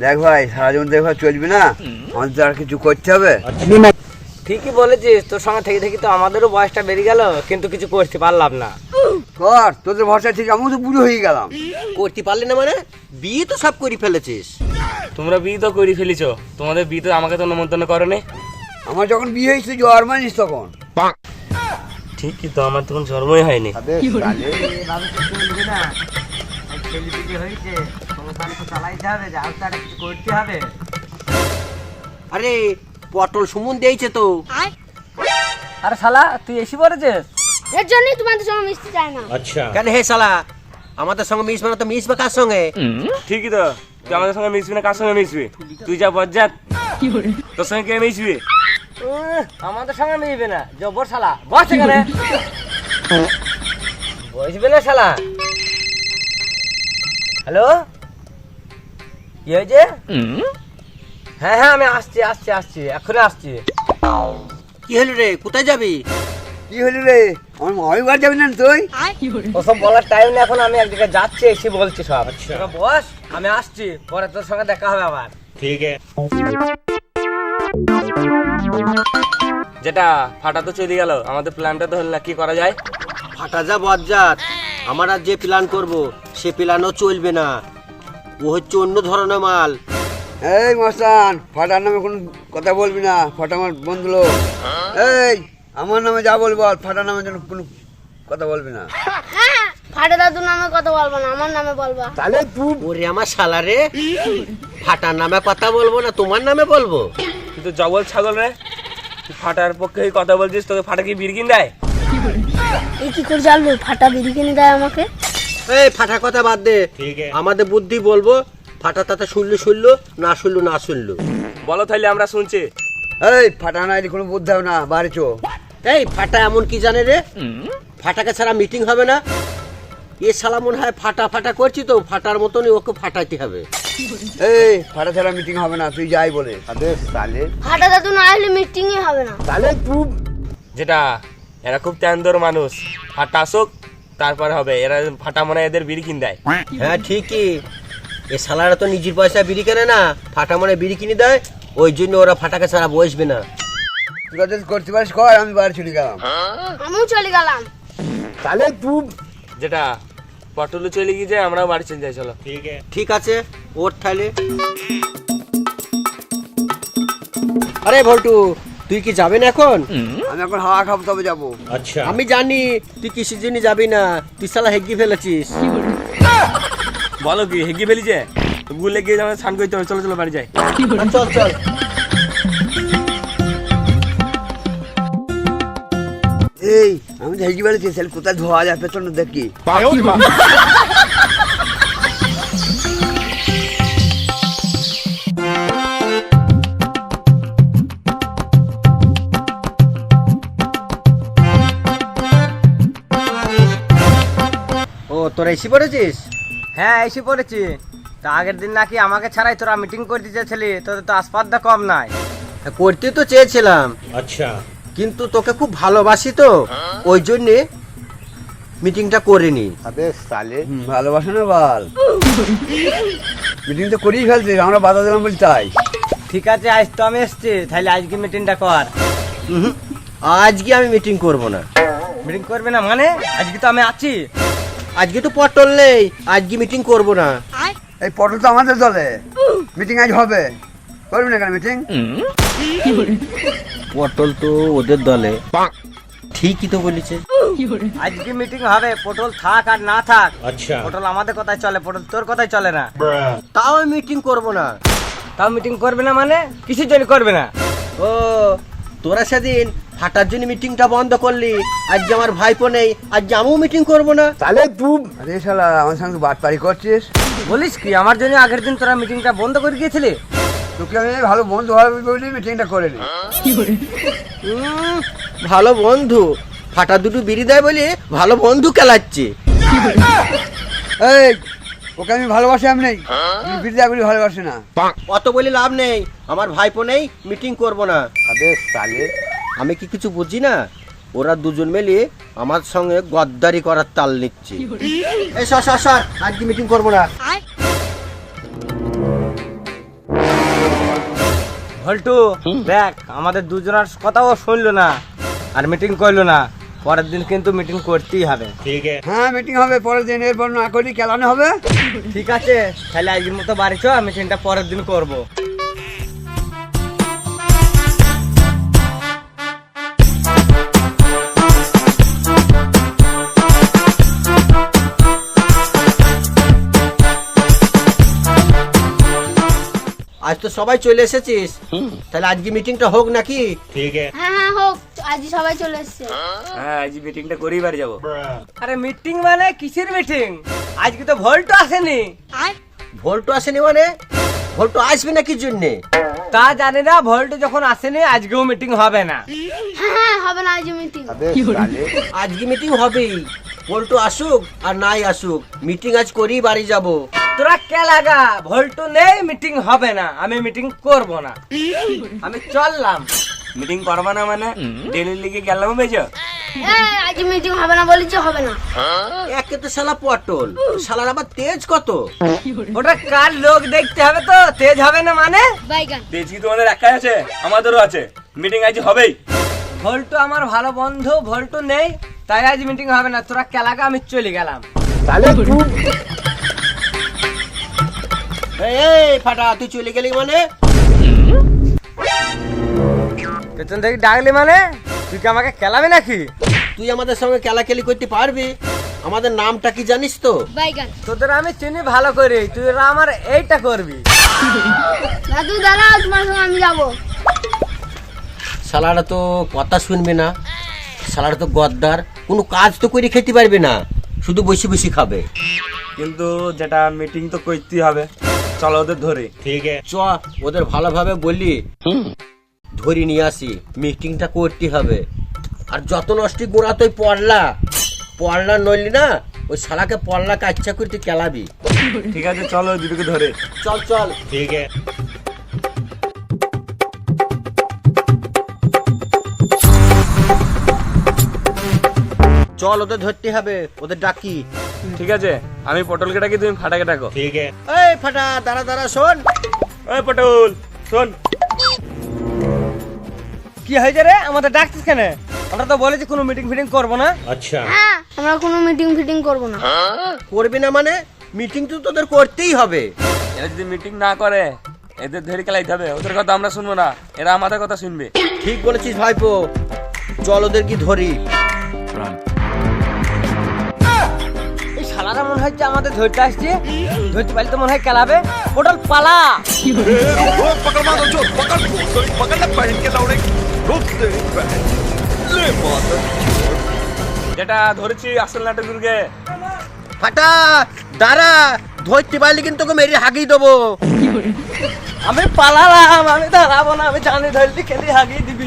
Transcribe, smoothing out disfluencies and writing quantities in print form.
দেখ ভাই সারা জীবন দেখো চলবে না, আমাদের তো আর কিছু করতে হবে। ঠিকই বলেছিস, তোর সঙ্গে থেকে থেকে তো আমাদেরও বয়সটা বেরিয়ে গেল, কিন্তু কিছু করতে পারলাম না। কর, তোদের ভরসা ঠিক, আমিও তো বুড়ো হয়ে গেলাম। করতে পারলি না মানে? বিয়ে তো সব করে ফেলেছিস। তোমরা বিয়ে তো করে ফেলেছো, তোমাদের বিয়ে তো আমাকে তো নিমন্ত্রণ করোনি। আমার যখন বিয়ে হয়েছে জোয়ার মানিস তখন। ঠিকই তো, আমার তখন জন্মই হয়নি। আরে পটল সুমন দিয়েছে তো। আরে শালা তুই এসে পড়েছিস? এর জন্যই তোমাদের সঙ্গে মিশতে চায় না। কেন হে শালা, আমাদের সঙ্গে মিশবে না তো মিশবে কার সঙ্গে? ঠিকই তো, তুই আমাদের সঙ্গে মিশবি না কার সঙ্গে মিশবি? তুই যা বজ্জাত, তোর সঙ্গে কে মিশবি? আমাদের সঙ্গে মিশবে না, জব্বর শালা বস এখানে। বসবে না শালা। হ্যালো, কি হয়েছে? হ্যাঁ হ্যাঁ আমি আসছি আসছি আসছি, এখনই আসছি। কি হলো রে, কোথায় যাবি? কি হলি রে, আমার মামাই বাড়ি যাবি না তুই? ওসব বলার টাইম না এখন, আমি একদিকে যাচ্ছি, এসে বলছি সব। তোরা বস, আমি আসছি, পরে তোর সঙ্গে দেখা হবে আবার। যেটা ফাটা তো চলে গেল, আমাদের প্ল্যানটা তো হলো না, কি করা যায়? ফাটা যা বজ্জাত, আমার আর যে প্ল্যান করব সে প্ল্যানও চলবে না। ও হচ্ছে অন্য ধরনের মাল। এই মস্তান, ফাটার নামে কোনো কথা বলবি না, ফাটা আমার বন্ধু লোক। এই আমার নামে যা বলবো, আর ফাটার নামে যেন কোনো কথা বলবি না। হ্যাঁ, ফাটা দাদুর নামে কথা বলবো না, আমার নামে বলবা। ওরে আমার শালা রে, ফাটার নামে কথা বলবো না, তোমার নামে বলবো? তুই তো জগল ছাগল রে, তুই ফাটার পক্ষে কথা বলছিস, তোকে ফাটা কি বিড় কিন দেয়? এই কি করে জানবো ফাটা বিড়ি কিনে দেয় আমাকে? এই ফাটা কথা বাদ দে, আমাদের বুদ্ধি বলবো। ফাটা তাতে শুনলো শুনলো, না শুনলো না শুনলো। বলো তাহলে আমরা শুনছি। এই ফাটা না এলে কোনো বুদ্ধি হবে না, বাড়ি চো। এই ফাটা এমন কি জানে রে, ফাটাকে ছাড়া মিটিং হবে না? এ শালা মনে হয় ফাটা ফাটা করছি তো, ফাটার মতনই ওকে ফাটাইতে হবে। এই ফাটা ছাড়া মিটিং হবে না, তুই যাই বলে। ফাটা দাদু না এলে মিটিংই হবে না। যেটা এরা খুব তেন্দর মানুষ, ফাটা আসুক তারপরে হবে, এরা ফাটা মনে হয় এদের বিড়ি কিন দেয়। হ্যাঁ ঠিকই, এ শালারা তো নিজের পয়সা বিড়ি কেনে না, ফাটা মনে বিড়ি কিনে দেয়, ওই জন্য ওরা ফাটাকে ছাড়া বসবে না। তুই কথা করতে পারিস কর, আমি বাড়ি চলে গেলাম। আমিও চলে গেলাম। যেটা পটলও চলে গিয়েছে, আমরাও বাড়ি চলে যাই, চলো। ঠিক আছে, ওর তাহলে। আরে ভল্টু, তুই কি যাবি না এখন? আমি এখন হাওয়া খাবো, তবে যাবো। আমি জানি তুই কিসের জন্য যাবি না, তুই শালা হেগি ফেলেছিস। বলো কি হেগি ফেলিছে? গুলে গিয়ে আমাদের স্নান করতে হবে, চলো চলো বাড়ি যাই। চল চল। এই আমি তো হেঁটে বেড়েছি, সেল কোথায় ধোয়া যায় পেছনে দেখি। ও তোরা এসে পড়েছিস? হ্যাঁ এসে পড়েছি। তা আগের দিন নাকি আমাকে ছাড়াই তোরা মিটিং করতে চেয়েছিলি, তোদের তো আসপাদ্দা কম নাই। করতে তো চেয়েছিলাম, কিন্তু তোকে খুব ভালোবাসি তো, ওই জন্যে মিটিংটা করিনি। ভালোবাসা না বল, মিটিং তো করেই ফেলছিস, আমরা বাধা দিলাম বলি তাই। ঠিক আছে, আজ তো আমি এসছি, তাহলে আজকে মিটিংটা কর। আজকে আমি মিটিং করব না। মিটিং করবে না মানে? আজকে তো আমি আছি। আজকে তো পটল নেই, আজকে মিটিং করব না। এই পটল তো আমাদের দলে, মিটিং আজ হবে, করবি না কেন মিটিং? পটল তো ওদের দলে। ঠিকই তো বলেছে। আজকে মিটিং হবে, পটল থাক আর না থাক, পটল আমাদের কথাই চলে, পটল তোর কথাই চলে না। তাও আমি মিটিং করব না। তাও মিটিং করবে না মানে? কিসের জন্য করবে না? ও তোরা সেদিন ফাটার জন্য মিটিংটা বন্ধ করলি, আজ আমার ভাইপো নেই, আজ আমিও মিটিং করব না। তাহলে তুই আরে শালা আমার সঙ্গে বাটপারি করছিস। বলিস কি, আমার জন্য আগের দিন তোরা মিটিংটা বন্ধ করে গিয়েছিলি? তোকে আমি ভালো বন্ধু হবে বলে মিটিংটা করে নি। ভালো বন্ধু, ফাটা দুটো বিড়ি দেয় বলে ভালো বন্ধু খেলাচ্ছে। এই ওকে আমি ভালোবাসি, আমি নেই বিদ্যা বলি ভালোবাসি না। অত বলে লাভ নেই, আমার ভাইপো নেই, মিটিং করব না। আমি কি কিছু বুঝি না? ওরা দুজন মিলে আমার সঙ্গে গদ্দারি করার তাল নিচ্ছে। এই সর সর সর, আজকে মিটিং করব না। ভল্টু দেখ আমাদের দুজনের কথাও শুনলো না আর মিটিং করলো না, পরের দিন কিন্তু মিটিং করতেই হবে। হ্যাঁ মিটিং হবে পরের দিন, এরপর না করি খেলানো হবে। ঠিক আছে, তাহলে আজকের মতো বাড়ি চ, মিটিংটা পরের দিন করবো। আজ তো সবাই চলে এসেছিস, তাহলে আজকে মিটিংটা হোক নাকি? হ্যাঁ হ্যাঁ হোক, আজ সবাই চলে এসছে। হ্যাঁ আজ মিটিংটা করেই বাড়ি যাবো। আরে মিটিং মানে কিসের মিটিং? আজকে তো ভল্টু আসেনি। ভোল্টো আসেনি মানে? ভোল্টো আসবে না কি জন্যে? তা জানি না, ভল্টু যখন আসেনি আজকেও মিটিং হবে না। হ্যাঁ হ্যাঁ হবে না আজ মিটিং। আজকে মিটিং হবেই, ভোল্টো আসুক আর নাই আসুক, মিটিং আজ করেই বাড়ি যাব। তোরা কে লাগা, ভল্টু নেই মিটিং হবে না, আমি মিটিং করব না, আমি চললাম। মিটিং করবা না মানে ডেলি লিগে গেলাম বেজো। আজ মিটিং হবে না বলেছি, হবে না। একে তো শালা পটল, শালার আবার তেজ কত। ওটা কার লোক দেখতে হবে তো, তেজ হবে না মানে? বাইগান। তেজ কি তোমাদের একাই আছে? আমাদেরও আছে। মিটিং আজ হবেই। ভল্টু আমার ভালো বন্ধু, ভল্টু নেই তাই আজ মিটিং হবে না। তোরা কে লাগা, আমি চলে গেলাম। এই ফাটা, তুই চলে গেলি মানে? পেছন থেকে ডাকলি মানে? তুই কি আমাকে খেলাবি নাকি? তুই আমাদের সঙ্গে খেলাখেলি করতে পারবি? আমাদের নামটা কি জানিস তো? বাইগান। তোদের আমি চিনি ভালো করে, তুই আমার এইটা করবি। দাদু দাঁড়াও, তোমার সঙ্গে আমি যাবো। শালারা তো কথা শুনবে না, শালারা তো গদ্দার, কোনো কাজ তো করে খেতে পারবে না, শুধু বসে বসে খাবে। কিন্তু যেটা মিটিং তো করতেই হবে, চলো ওদের ধরে। চ ওদের ভালোভাবে বললি ধরে নিয়ে আসি, মিটিংটা করতে হবে। আর যত নষ্টি গোড়া তুই পড়লা নইলি না, ওই শালাকে পড়লা কাচ্চা করতে কেলাবি। ঠিক আছে চলো দুটোকে ধরে। চল চল। চল ওদের ধরতে হবে, ওদের ডাকি। ঠিক আছে, আমি পটলকে ডাকি, তুমি ফাটাকে ডাকো। এই ফাটা, দাঁড়া দাঁড়া, শোন। ওই পটল শোন। কি হয়েছে রে, আমাদের ডাকছিস কেন? আমরা তো বলেছি কোনো মিটিং ফিটিং করবো না। হ্যাঁ আমরা কোনো মিটিং ফিটিং করবো না। করবি না মানে? মিটিং তো তোদের করতেই হবে। এরা যদি মিটিং না করে এদের ধরে খেলাইতে হবে। ওদের কথা আমরা শুনবো না, এরা আমাদের কথা শুনবে। ঠিক বলেছিস ভাইপো, চল ওদের কি ধরি। এই শালারা মনে হচ্ছে আমাদের ধরতে আসছে, ধরতে পারলে তো মনে হয় খেলাবে। পটল পালা। যেটা ধরেছি আসল নাটক দুর্গে। ফাটা দাঁড়া, ধরতে পারলে কিন্তু তোকে মেরে হাগিয়ে দেবো। আমি পালালাম, আমি দাঁড়াবো না, আমি জানি ধরলি খেলি হাগিয়ে দিবি।